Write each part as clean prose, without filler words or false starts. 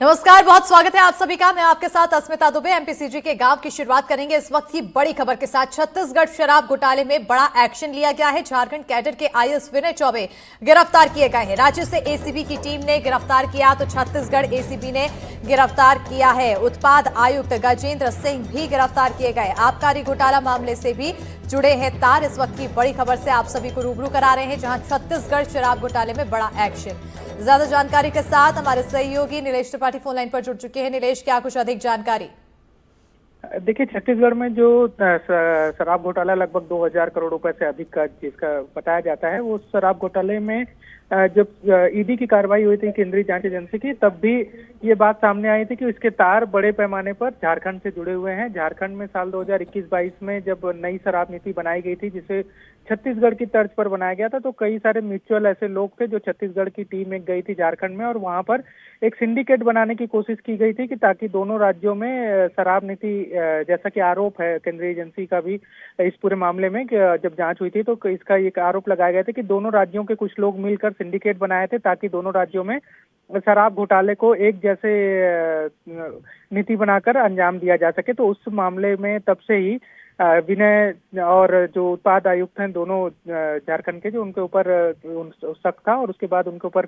नमस्कार, बहुत स्वागत है आप सभी का। मैं आपके साथ अस्मिता दुबे। एमपीसीजी के गांव की शुरुआत करेंगे इस वक्त की बड़ी खबर के साथ। छत्तीसगढ़ शराब घोटाले में बड़ा एक्शन लिया गया है। झारखंड कैडर के आईएएस विनय चौबे गिरफ्तार किए गए हैं। राज्य से एसीबी की टीम ने गिरफ्तार किया तो छत्तीसगढ़ एसीबी ने गिरफ्तार किया है। उत्पाद आयुक्त गजेंद्र सिंह भी गिरफ्तार किए गए। आबकारी घोटाला मामले से भी जुड़े हैं तार। इस वक्त की बड़ी खबर से आप सभी को रूबरू करा रहे हैं, जहां छत्तीसगढ़ शराब घोटाले में बड़ा एक्शन। ज्यादा जानकारी के साथ हमारे सहयोगी नीलेश त्रिपाठी फोन लाइन पर जुड़ चुके हैं। नीलेश, क्या कुछ अधिक जानकारी? देखिए, छत्तीसगढ़ में जो शराब घोटाला लगभग 2000 करोड़ रुपए से अधिक का जिसका बताया जाता है, वो शराब घोटाले में जब ईडी की कार्रवाई हुई थी, केंद्रीय जांच एजेंसी की, तब भी ये बात सामने आई थी कि इसके तार बड़े पैमाने पर झारखंड से जुड़े हुए हैं। झारखंड में साल 2021-22 में जब नई शराब नीति बनाई गई थी, जिसे छत्तीसगढ़ की तर्ज पर बनाया गया था, तो कई सारे म्यूचुअल ऐसे लोग थे जो छत्तीसगढ़ की टीम एक गई थी झारखंड में, और वहां पर एक सिंडिकेट बनाने की कोशिश की गई थी कि ताकि दोनों राज्यों में शराब नीति, जैसा कि आरोप है केंद्रीय एजेंसी का भी इस पूरे मामले में, जब जांच हुई थी तो इसका एक आरोप लगाया गया था कि दोनों राज्यों के कुछ लोग मिलकर सिंडिकेट बनाए थे ताकि दोनों राज्यों में शराब घोटाले को एक जैसे नीति बनाकर अंजाम दिया जा सके। तो उस मामले में तब से ही विनय और जो उत्पाद आयुक्त हैं दोनों झारखंड के, जो उनके ऊपर शक था, और उसके बाद उनके ऊपर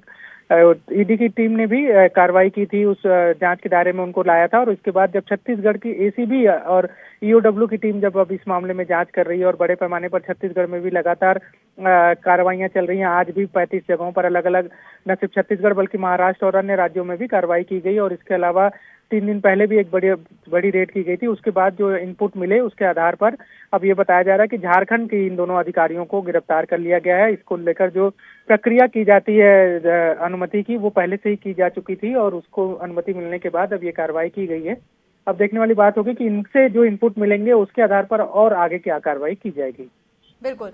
ईडी की टीम ने भी कार्रवाई की थी, उस जांच के दायरे में उनको लाया था। और उसके बाद जब छत्तीसगढ़ की एसीबी और ईओडब्ल्यू की टीम जब अब इस मामले में जांच कर रही है, और बड़े पैमाने पर छत्तीसगढ़ में भी लगातार कार्रवाइयां चल रही हैं। आज भी 35 जगहों पर अलग अलग, न सिर्फ छत्तीसगढ़ बल्कि महाराष्ट्र और अन्य राज्यों में भी कार्रवाई की गई, और इसके अलावा 3 दिन पहले भी एक बड़ी रेड की गई थी। उसके बाद जो इनपुट मिले उसके आधार पर अब ये बताया जा रहा है कि झारखंड के इन दोनों अधिकारियों को गिरफ्तार कर लिया गया है। इसको लेकर जो प्रक्रिया की जाती है अनुमति की, वो पहले से ही की जा चुकी थी, और उसको अनुमति मिलने के बाद अब ये कार्रवाई की गई है। अब देखने वाली बात होगी कि इनसे जो इनपुट मिलेंगे उसके आधार पर और आगे क्या कार्रवाई की जाएगी। बिल्कुल,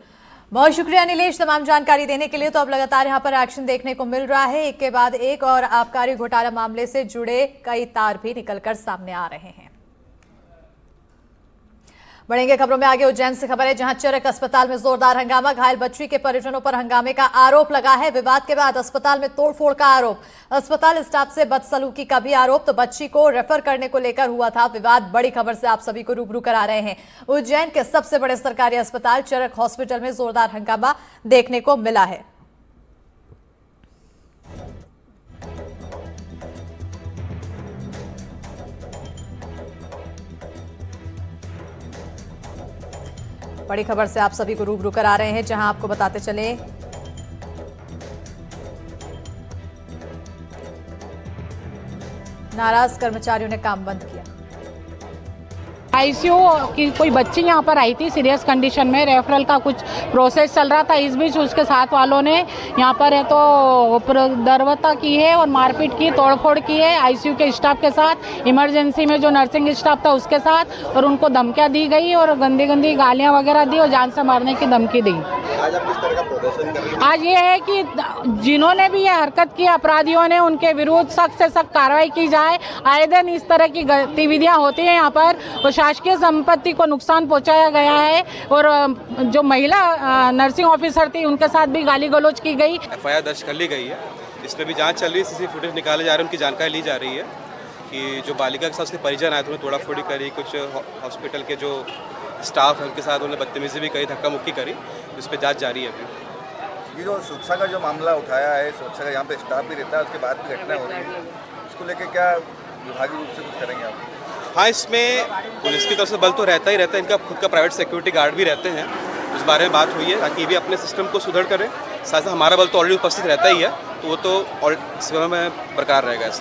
बहुत शुक्रिया नीलेश तमाम जानकारी देने के लिए। तो अब लगातार यहाँ पर एक्शन देखने को मिल रहा है, एक के बाद एक, और आबकारी घोटाला मामले से जुड़े कई तार भी निकलकर सामने आ रहे हैं। बढ़ेंगे खबरों में आगे। उज्जैन से खबर है, जहां चरक अस्पताल में जोरदार हंगामा। घायल बच्ची के परिजनों पर हंगामे का आरोप लगा है। विवाद के बाद अस्पताल में तोड़फोड़ का आरोप, अस्पताल स्टाफ से बदसलूकी का भी आरोप। तो बच्ची को रेफर करने को लेकर हुआ था विवाद। बड़ी खबर से आप सभी को रूबरू करा रहे हैं। उज्जैन के सबसे बड़े सरकारी अस्पताल चरक हॉस्पिटल में जोरदार हंगामा देखने को मिला है। बड़ी खबर से आप सभी को रूबरू करा रहे हैं, जहां आपको बताते चले नाराज कर्मचारियों ने काम बंद किया। आईसीयू की कोई बच्ची यहाँ पर आई थी सीरियस कंडीशन में, रेफरल का कुछ प्रोसेस चल रहा था। इस बीच उसके साथ वालों ने यहाँ पर है तो दरवता की है और मारपीट की, तोड़फोड़ की है आईसीयू के स्टाफ के साथ, इमरजेंसी में जो नर्सिंग स्टाफ था उसके साथ, और उनको धमकियाँ दी गई और गंदी गंदी गालियाँ वगैरह दी और जान से मारने की धमकी दी। आज आप किस तरह का प्रदर्शन कर रहे हैं? आज ये है कि जिन्होंने भी ये हरकत की, अपराधियों ने, उनके विरुद्ध सख्त से सख्त कार्रवाई की जाए। आए दिन इस तरह की गतिविधियां होती हैं यहाँ पर, और शासकीय संपत्ति को नुकसान पहुंचाया गया है, और जो महिला नर्सिंग ऑफिसर थी उनके साथ भी गाली गलौज की गई। एफआईआर दर्ज कर ली गई है, इसमें भी जांच चल रही है, सीसी फुटेज निकाले जा रहे हैं, उनकी जानकारी ली जा रही है कि जो बालिका के साथ उसके परिजन आए थे उन्हें तोड़ाफोड़ी करी, कुछ हॉस्पिटल के जो स्टाफ है उनके साथ उन्होंने बदतमीजी भी करी, धक्का मुक्की करी। इस पर जाँच जारी है। अभी ये जो सुरक्षा का जो मामला उठाया है, सुरक्षा का यहाँ पे स्टाफ भी रहता है, उसके बाद भी घटना हो रही है, इसको लेकर क्या विभागीय रूप से कुछ करेंगे आप? हाँ, इसमें पुलिस की तरफ से बल तो रहता ही रहता है, इनका खुद का प्राइवेट सिक्योरिटी गार्ड भी रहते हैं। उस बारे में बात हुई है ताकि ये भी अपने सिस्टम को सुधार करें। साथ साथ हमारा बल तो ऑलरेडी उपस्थित रहता ही है, तो वो तो समय में बरकरार रहेगा।